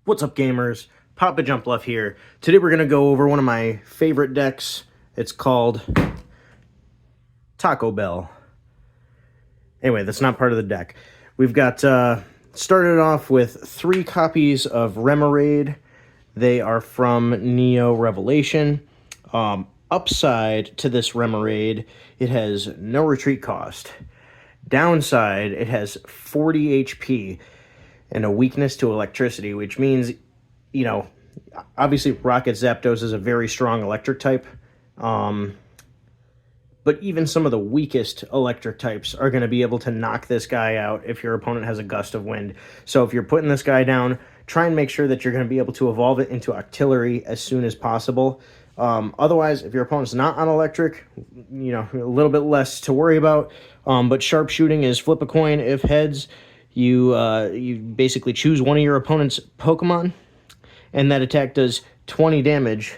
What's up, gamers? Papa Jump Left here. Today we're going to go over one of my favorite decks. It's called Tako-Bel. Anyway, that's not part of the deck. We've got started off with 3 copies of Remoraid. They are from Neo Revelation. Upside to this Remoraid, it has no retreat cost. Downside, it has 40 HP and a weakness to electricity, which means, you know, obviously Rocket Zapdos is a very strong electric type, but even some of the weakest electric types are going to be able to knock this guy out if your opponent has a gust of wind. So if you're putting this guy down, try and make sure that you're going to be able to evolve it into Octillery as soon as possible. Otherwise, if your opponent's not on electric, you know, a little bit less to worry about. But sharpshooting is flip a coin. If heads, you basically choose one of your opponent's Pokemon, and that attack does 20 damage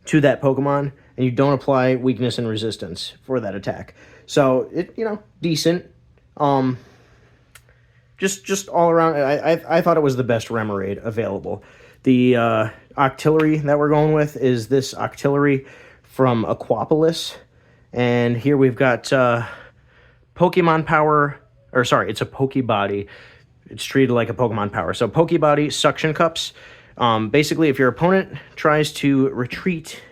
to that Pokemon, and you don't apply weakness and resistance for that attack. So it, decent. Just all around, I thought it was the best Remoraid available. The Octillery that we're going with is this Octillery from Aquapolis, and here we've got Pokemon Power. Or sorry, it's a Pokebody. It's treated like a Pokemon Power. So Pokebody Suction Cups. Basically, if your opponent tries to retreat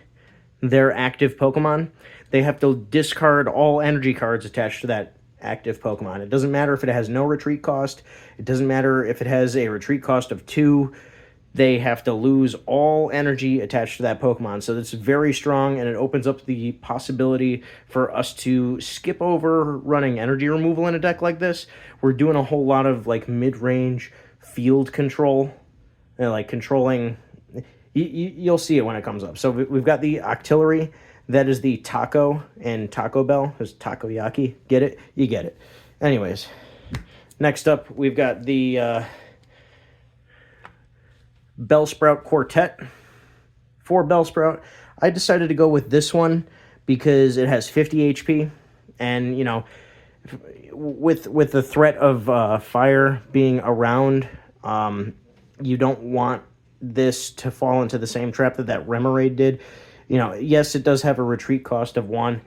their active Pokemon, they have to discard all energy cards attached to that active Pokemon. It doesn't matter if it has no retreat cost. It doesn't matter if it has a retreat cost of 2. They have to lose all energy attached to that Pokemon. So that's very strong, and it opens up the possibility for us to skip over running energy removal in a deck like this. We're doing a whole lot of like mid-range field control, like controlling. You'll see it when it comes up. So we've got the Octillery. That is the Taco and Tako-Bel. There's Takoyaki. Get it? You get it. Anyways, next up we've got the Bellsprout Quartet. For Bellsprout, I decided to go with this one because it has 50 HP, and with the threat of fire being around, you don't want this to fall into the same trap that Remoraid did. Yes, it does have a retreat cost of 1,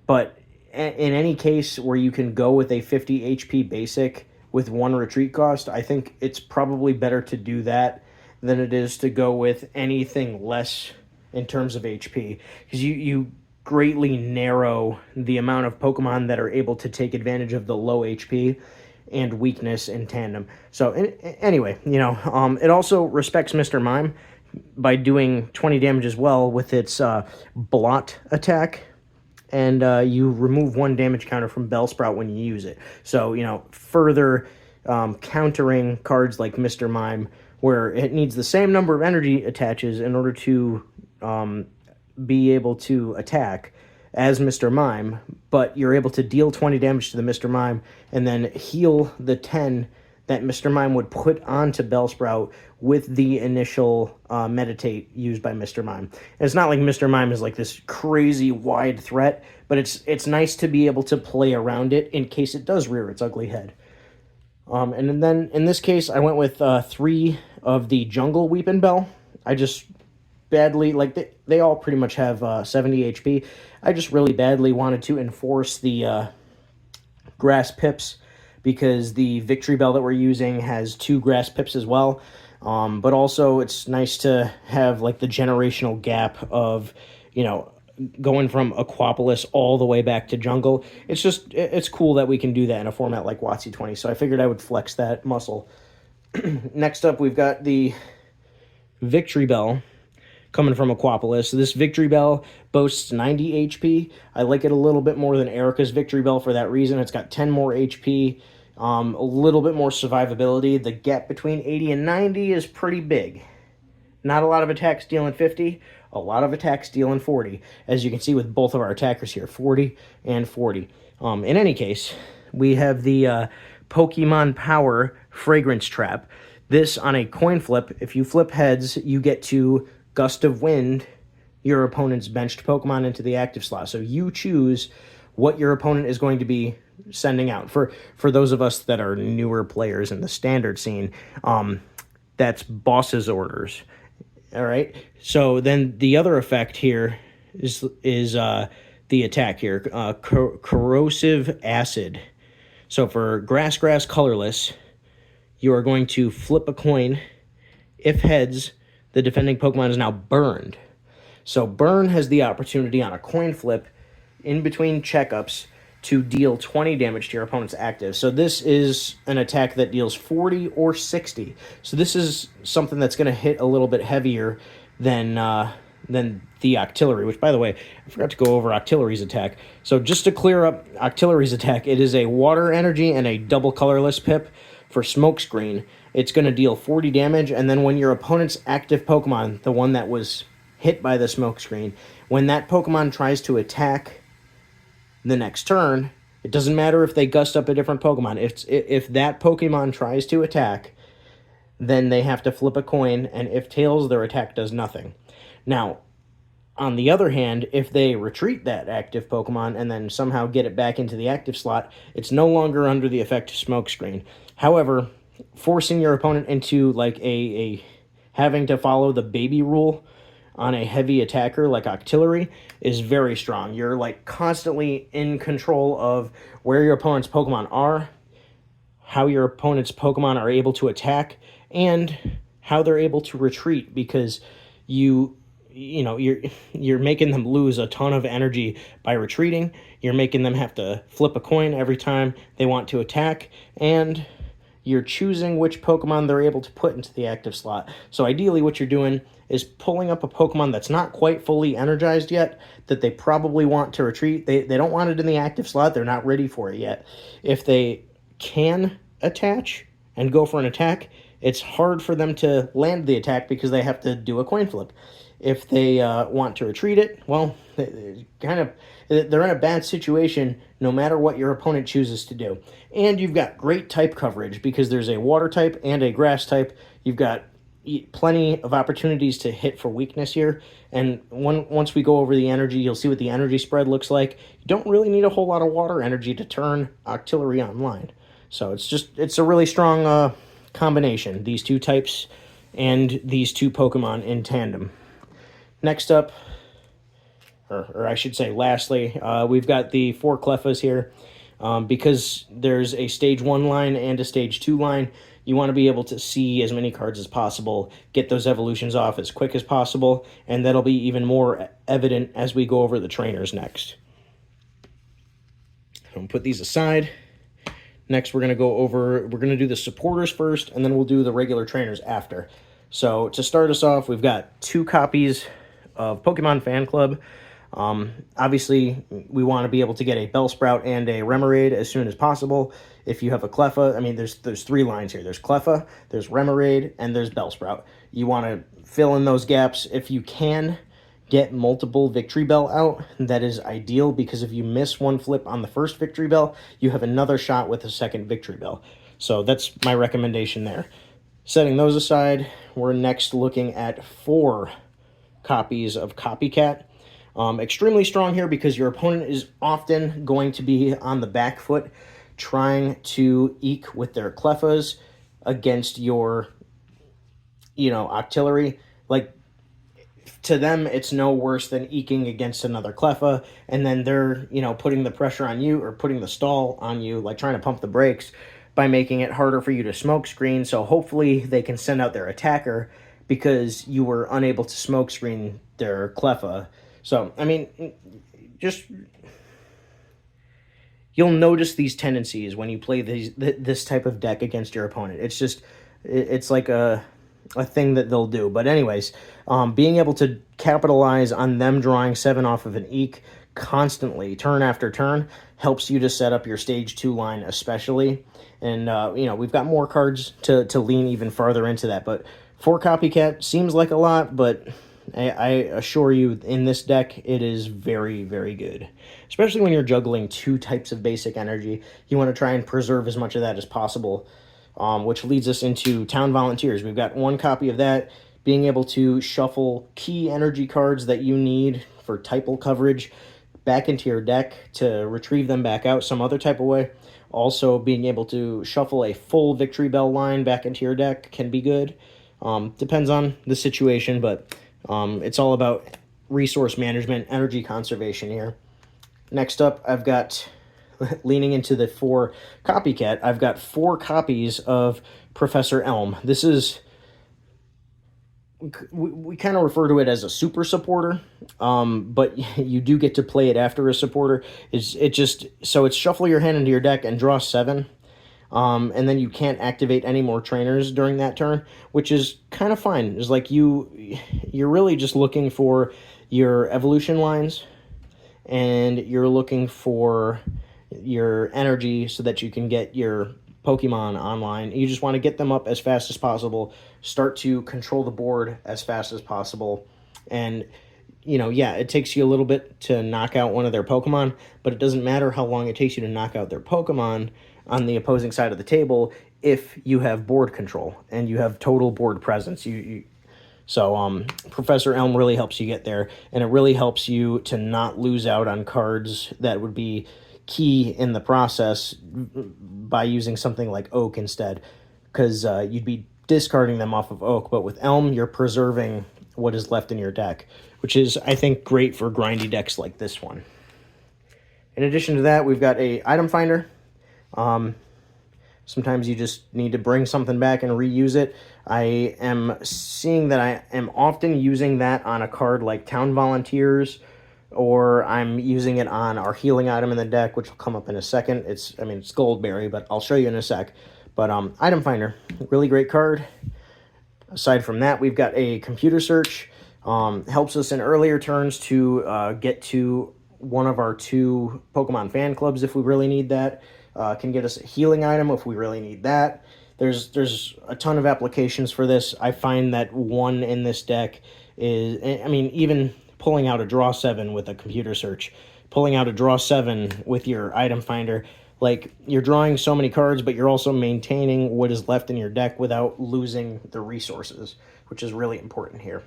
but in any case where you can go with a 50 HP basic with 1 retreat cost, I think it's probably better to do that than it is to go with anything less in terms of HP, because you greatly narrow the amount of Pokemon that are able to take advantage of the low HP and weakness in tandem. So anyway, it also respects Mr. Mime by doing 20 damage as well with its blot attack, and you remove 1 damage counter from Bellsprout when you use it. So, further countering cards like Mr. Mime, where it needs the same number of energy attaches in order to be able to attack as Mr. Mime, but you're able to deal 20 damage to the Mr. Mime and then heal the 10 that Mr. Mime would put onto Bellsprout with the initial Meditate used by Mr. Mime. And it's not like Mr. Mime is like this crazy wide threat, but it's nice to be able to play around it in case it does rear its ugly head. And then in this case, I went with 3 of the Jungle Weepinbell. I just badly, like, they all pretty much have 70 HP. I just really badly wanted to enforce the Grass Pips, because the Victory Bell that we're using has 2 Grass Pips as well. But also it's nice to have like the generational gap of, going from Aquapolis all the way back to Jungle. It's cool that we can do that in a format like WotC-20, so I figured I would flex that muscle. Next up, we've got the Victory Bell coming from Aquapolis. This Victory Bell boasts 90 HP. I like it a little bit more than Erica's Victory Bell for that reason. It's got 10 more HP, a little bit more survivability. The gap between 80 and 90 is pretty big. Not a lot of attacks dealing 50, a lot of attacks dealing 40, as you can see with both of our attackers here, 40 and 40. In any case, we have the Pokemon Power Fragrance Trap. This, on a coin flip, if you flip heads, you get to Gust of Wind your opponent's benched Pokemon into the active slot. So you choose what your opponent is going to be sending out. For those of us that are newer players in the standard scene, That's boss's orders. All right. So then the other effect here is the attack here, corrosive acid. So for grass, colorless, you are going to flip a coin. If heads, the defending Pokemon is now burned. So burn has the opportunity on a coin flip in between checkups to deal 20 damage to your opponent's active. So this is an attack that deals 40 or 60. So this is something that's going to hit a little bit heavier than the Octillery, which, by the way, I forgot to go over Octillery's attack. So just to clear up Octillery's attack, it is a water energy and a double colorless pip for Smokescreen. It's going to deal 40 damage, and then when your opponent's active Pokemon, the one that was hit by the Smokescreen, when that Pokemon tries to attack the next turn, it doesn't matter if they gust up a different Pokemon. If that Pokemon tries to attack, then they have to flip a coin, and if tails, their attack does nothing. Now, on the other hand, if they retreat that active Pokemon and then somehow get it back into the active slot, it's no longer under the effect of Smokescreen. However, forcing your opponent into like a having to follow the baby rule on a heavy attacker like Octillery is very strong. You're like constantly in control of where your opponent's Pokemon are, how your opponent's Pokemon are able to attack, and how they're able to retreat, because you're making them lose a ton of energy by retreating. You're making them have to flip a coin every time they want to attack, and you're choosing which Pokemon they're able to put into the active slot. So ideally what you're doing is pulling up a Pokemon that's not quite fully energized yet, that they probably want to retreat. They don't want it in the active slot. They're not ready for it yet. If they can attach and go for an attack, it's hard for them to land the attack because they have to do a coin flip. If they want to retreat it, well, they're in a bad situation no matter what your opponent chooses to do. And you've got great type coverage because there's a water type and a grass type. You've got plenty of opportunities to hit for weakness here. And once we go over the energy, you'll see what the energy spread looks like. You don't really need a whole lot of water energy to turn Octillery online. So it's a really strong combination, these two types and these two Pokemon in tandem. Next up, or I should say lastly, we've got the 4 Clefas here. Because there's a Stage 1 line and a Stage 2 line, you want to be able to see as many cards as possible, get those evolutions off as quick as possible, and that'll be even more evident as we go over the trainers next. I'll put these aside. Next, we're going to do the supporters first, and then we'll do the regular trainers after. So to start us off, we've got 2 copies of Pokemon Fan Club. Obviously, we want to be able to get a Bellsprout and a Remoraid as soon as possible. If you have a Cleffa, I mean, there's 3 lines here. There's Cleffa, there's Remoraid, and there's Bellsprout. You want to fill in those gaps. If you can get multiple Victory Bell out, that is ideal, because if you miss one flip on the first Victory Bell, you have another shot with a second Victory Bell. So that's my recommendation there. Setting those aside, we're next looking at 4 copies of Copycat. Extremely strong here because your opponent is often going to be on the back foot trying to eke with their Cleffas against your, Octillery. Like, to them, it's no worse than eking against another Cleffa, and then they're, putting the pressure on you or putting the stall on you, like trying to pump the brakes by making it harder for you to Smokescreen. So hopefully they can send out their attacker because you were unable to Smokescreen their Cleffa. So, I mean, just you'll notice these tendencies when you play this type of deck against your opponent. It's like a thing that they'll do. But anyways, being able to capitalize on them drawing 7 off of an Eek constantly, turn after turn, helps you to set up your Stage 2 line especially. And, we've got more cards to lean even farther into that. But 4 Copycat seems like a lot, but I assure you, in this deck, it is very, very good. Especially when you're juggling 2 types of basic energy. You want to try and preserve as much of that as possible, which leads us into Town Volunteers. We've got 1 copy of that, being able to shuffle key energy cards that you need for typal coverage back into your deck to retrieve them back out some other type of way. Also, being able to shuffle a full Victory Bell line back into your deck can be good. Depends on the situation, but it's all about resource management, energy conservation here. Next up, I've got, leaning into the 4 copycat, I've got 4 copies of Professor Elm. This is, we kind of refer to it as a super supporter, but you do get to play it after a supporter. So it's shuffle your hand into your deck and draw 7. And then you can't activate any more trainers during that turn, which is kind of fine. It's like you're really just looking for your evolution lines, and you're looking for your energy so that you can get your Pokemon online. You just want to get them up as fast as possible, start to control the board as fast as possible, and yeah, it takes you a little bit to knock out one of their Pokemon, but it doesn't matter how long it takes you to knock out their Pokemon on the opposing side of the table if you have board control and you have total board presence. So Professor Elm really helps you get there, and it really helps you to not lose out on cards that would be key in the process by using something like Oak instead, because you'd be discarding them off of Oak, but with Elm, you're preserving what is left in your deck, which is, I think, great for grindy decks like this one. In addition to that, we've got a item finder. Sometimes you just need to bring something back and reuse it. I am seeing that I am often using that on a card like Town Volunteers, or I'm using it on our healing item in the deck, which will come up in a second. It's Goldberry, but I'll show you in a sec. But item finder, really great card. Aside from that, we've got a computer search. Helps us in earlier turns to get to one of our 2 Pokemon fan clubs if we really need that. Can get us a healing item if we really need that. There's a ton of applications for this. I find that 1 in this deck is, even pulling out a draw 7 with a computer search, pulling out a draw 7 with your item finder, like, you're drawing so many cards, but you're also maintaining what is left in your deck without losing the resources, which is really important here.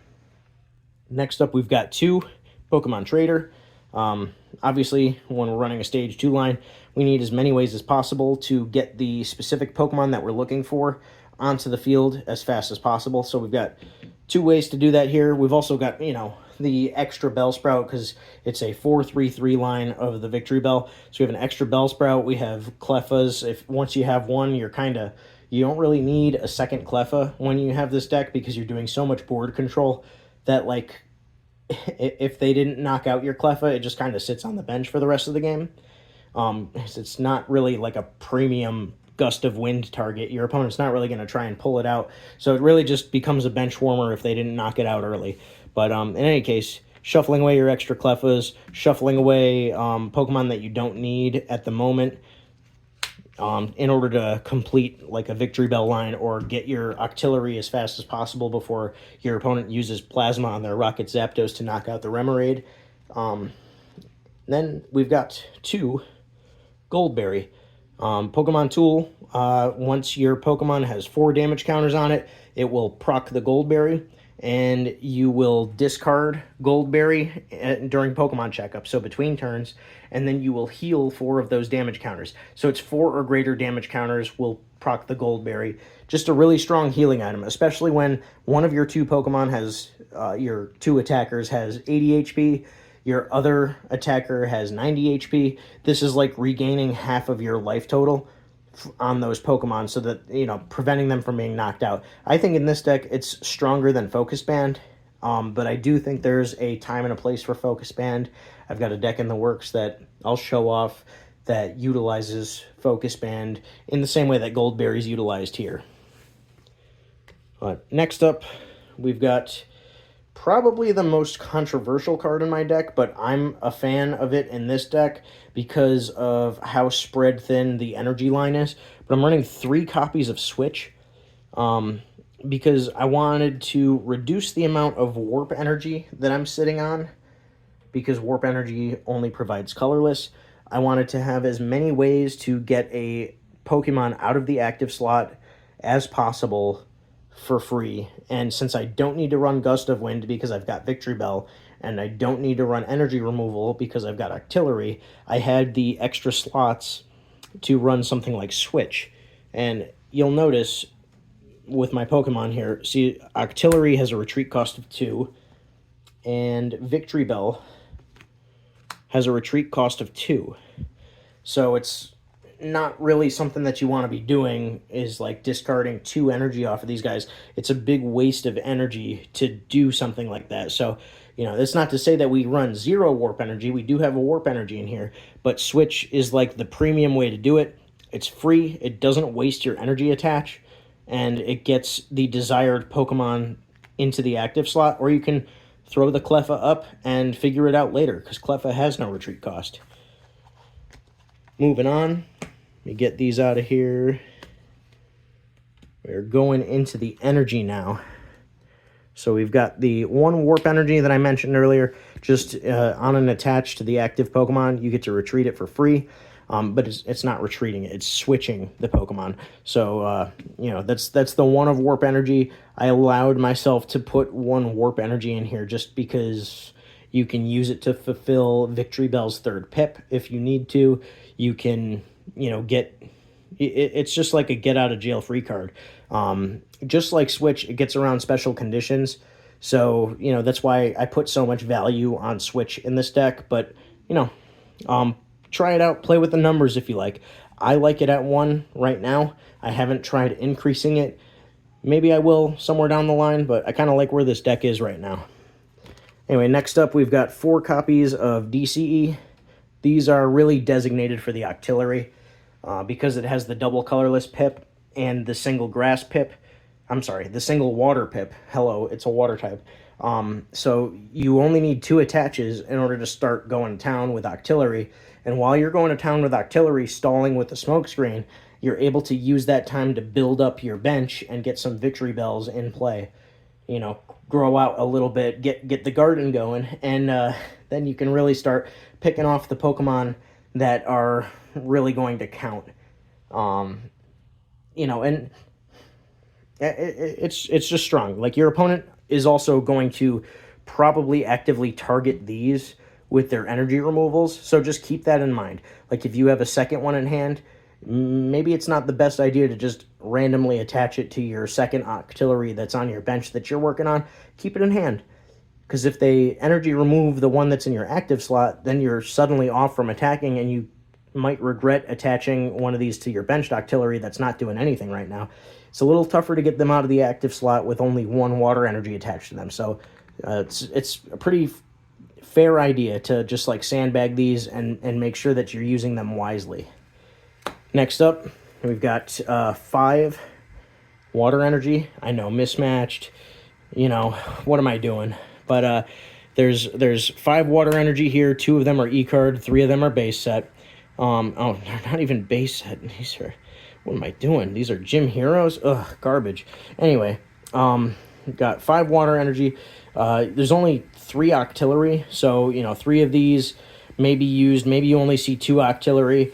Next up, we've got 2 Pokemon Trader. Obviously, when we're running a Stage 2 line, we need as many ways as possible to get the specific Pokemon that we're looking for onto the field as fast as possible. So we've got 2 ways to do that here. We've also got, the extra Bellsprout, because it's a 4-3-3 line of the Victory Bell. So we have an extra Bellsprout. We have Clefas. Once you have one, you don't really need a second Cleffa when you have this deck, because you're doing so much board control that, like, if they didn't knock out your Cleffa, it just kind of sits on the bench for the rest of the game. It's not really like a premium gust of wind target. Your opponent's not really going to try and pull it out. So it really just becomes a bench warmer if they didn't knock it out early. But in any case, shuffling away your extra Cleffas, shuffling away Pokemon that you don't need at the moment in order to complete like a Victory Bell line or get your Octillery as fast as possible before your opponent uses Plasma on their Rocket Zapdos to knock out the Remoraid. Then we've got 2 Goldberry. Pokemon Tool, once your Pokemon has 4 damage counters on it, it will proc the Goldberry, and you will discard Goldberry during Pokemon checkup, so between turns, and then you will heal 4 of those damage counters. So it's 4 or greater damage counters will proc the Goldberry. Just a really strong healing item, especially when one of your 2 Pokemon has, your 2 attackers has 80 HP, your other attacker has 90 HP. This is like regaining half of your life total on those Pokemon, so that, preventing them from being knocked out. I think in this deck, it's stronger than Focus Band, but I do think there's a time and a place for Focus Band. I've got a deck in the works that I'll show off that utilizes Focus Band in the same way that Goldberry is utilized here. Next up, we've got probably the most controversial card in my deck, but I'm a fan of it in this deck because of how spread thin the energy line is. But I'm running 3 copies of Switch because I wanted to reduce the amount of warp energy that I'm sitting on, because warp energy only provides colorless. I wanted to have as many ways to get a Pokemon out of the active slot as possible for free. And since I don't need to run Gust of Wind because I've got Victory Bell, and I don't need to run energy removal because I've got Octillery, I had the extra slots to run something like Switch. And you'll notice with my Pokemon here. See, Octillery has a retreat cost of 2, and Victory Bell has a retreat cost of 2. So it's not really something that you want to be doing, is like discarding 2 energy off of these guys. It's a big waste of energy to do something like that. So, that's not to say that we run 0 warp energy. We do have a warp energy in here, but Switch is like the premium way to do it. It's free, it doesn't waste your energy attach, and it gets the desired Pokemon into the active slot, or you can throw the Cleffa up and figure it out later, because Cleffa has no retreat cost. Moving on, let me get these out of here. We're going into the energy now. So we've got the 1 warp energy that I mentioned earlier, just on an attach to the active Pokemon. You get to retreat it for free, but it's not retreating it, it's switching the Pokemon. So, that's the 1 of warp energy. I allowed myself to put 1 warp energy in here just because you can use it to fulfill Victory Bell's 3rd pip if you need to. You can, get... It's just like a get-out-of-jail-free card. Just like Switch, it gets around special conditions. So, that's why I put so much value on Switch in this deck. But, try it out. Play with the numbers if you like. I like it at 1 right now. I haven't tried increasing it. Maybe I will somewhere down the line, but I kind of like where this deck is right now. Anyway, next up, we've got 4 copies of DCE. These are really designated for the Octillery because it has the double colorless pip and the single grass pip. I'm sorry, the single water pip. Hello, it's a water type. So you only need 2 attaches in order to start going to town with Octillery. And while you're going to town with Octillery, stalling with the smokescreen, you're able to use that time to build up your bench and get some Victory Bells in play. Grow out a little bit, get the garden going, and then you can really start picking off the Pokemon that are really going to count. And it's just strong. Like, your opponent is also going to probably actively target these with their energy removals, so just keep that in mind. Like, if you have a second one in hand, maybe it's not the best idea to just randomly attach it to your second Octillery that's on your bench that you're working on. Keep it in hand, because if they energy remove the one that's in your active slot, then you're suddenly off from attacking, and you might regret attaching one of these to your benched Octillery that's not doing anything right now. It's a little tougher to get them out of the active slot with only 1 water energy attached to them, so it's a pretty fair idea to just like sandbag these and make sure that you're using them wisely. Next up, we've got 5 water energy. I know, mismatched. What am I doing? But there's 5 water energy here. 2 of them are E-card. 3 of them are base set. Oh, they're not even base set. These are... What am I doing? These are gym heroes? Ugh, garbage. Anyway, we've got 5 water energy. There's only 3 Octillery, so, 3 of these may be used. Maybe you only see 2 Octillery.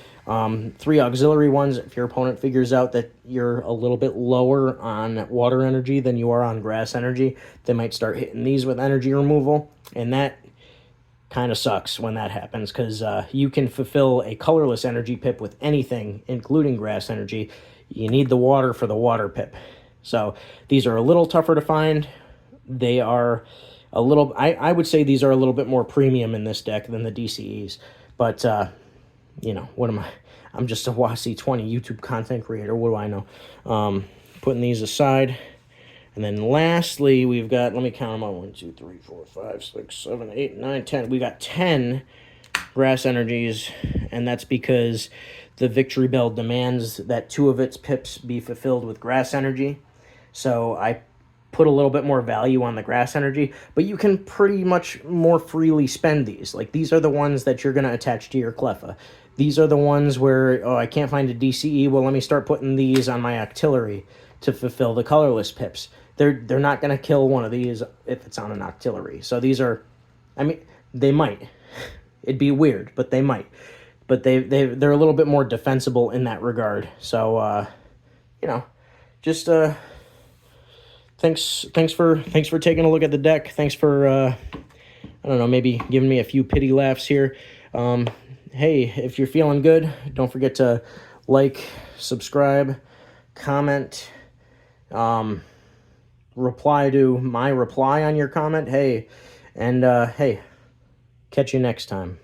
3 auxiliary ones. If your opponent figures out that you're a little bit lower on water energy than you are on grass energy, they might start hitting these with energy removal, and that kind of sucks when that happens, because you can fulfill a colorless energy pip with anything, including grass energy. You need the water for the water pip. So these are a little tougher to find. They are a little... I would say these are a little bit more premium in this deck than the DCEs, but... what am I? I'm just a WotC-20 YouTube content creator. What do I know? Putting these aside. And then lastly, we've got, let me count them out. 1, 2, 3, 4, 5, 6, 7, 8, 9, 10. We got 10 grass energies, and that's because the Victory Bell demands that 2 of its pips be fulfilled with grass energy. So I put a little bit more value on the grass energy, but you can pretty much more freely spend these. Like, these are the ones that you're going to attach to your Cleffa. These are the ones where, I can't find a DCE. Well, let me start putting these on my Octillery to fulfill the colorless pips. They're not going to kill one of these if it's on an Octillery. So these are, they might. It'd be weird, but they might. But they're a little bit more defensible in that regard. So, just thanks for taking a look at the deck. Thanks for I don't know, maybe giving me a few pity laughs here. Hey, if you're feeling good, don't forget to like, subscribe, comment, reply to my reply on your comment. Hey, and hey, catch you next time.